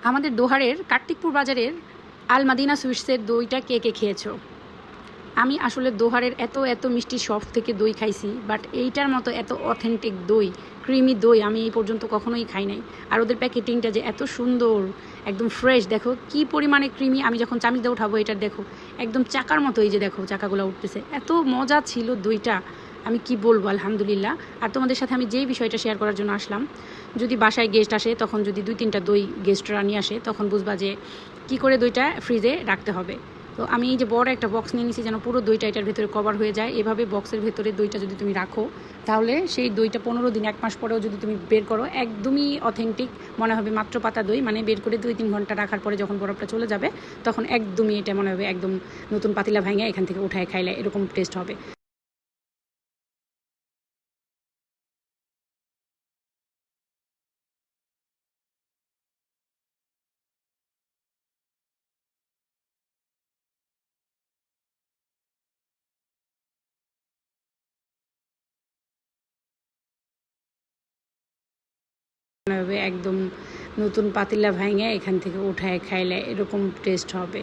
আমাদের দোহারের কার্তিকপুর বাজারের আল মাদিনা সুইটসের দইটা কে কে খেয়েছো? আমি আসলে দোহারের এত এত মিষ্টি শপ থেকে দই খাইছি, বাট এইটার মতো এত অথেন্টিক দই, ক্রিমি দই আমি এই পর্যন্ত কখনোই খাই নাই। আর ওদের প্যাকেটিংটা যে এত সুন্দর, একদম ফ্রেশ, দেখো কি পরিমাণে ক্রিমি। আমি যখন চামিচ দিয়ে উঠাবো এটার দেখো একদম চাকার মতো, এই যে দেখো চাকাগুলো উঠতেছে, এত মজা ছিল দইটা। আমি কি বলবো, আলহামদুলিল্লাহ। আর তোমাদের সাথে আমি যেই বিষয়টা শেয়ার করার জন্য আসলাম, যদি বাসায় গেস্ট আসে, তখন যদি 2-3টা দই গেস্টরা নিয়ে আসে, তখন বুঝবা যে কী করে দইটা ফ্রিজে রাখতে হবে। তো আমি এই যে বড় একটা বক্স নিয়ে নিয়েছি, যেন পুরো দইটা এটার ভেতরে কভার হয়ে যায়। এভাবে বক্সের ভেতরে দইটা যদি তুমি রাখো, তাহলে সেই দইটা 15 দিন, 1 মাস পরেও যদি তুমি বের করো, একদমই অথেন্টিক মনে হবে। মাত্র পাতা দই, মানে বের করে 2-3 ঘন্টা রাখার পরে যখন বরফটা চলে যাবে, তখন একদমই এটা মনে হবে একদম নতুন পাতিলা ভাঙে এখান থেকে উঠায় খাইলে এরকম টেস্ট হবে। মনে হবে একদম নতুন পাতিলা ভাঙে এখান থেকে উঠায় খাইলে এরকম টেস্ট হবে।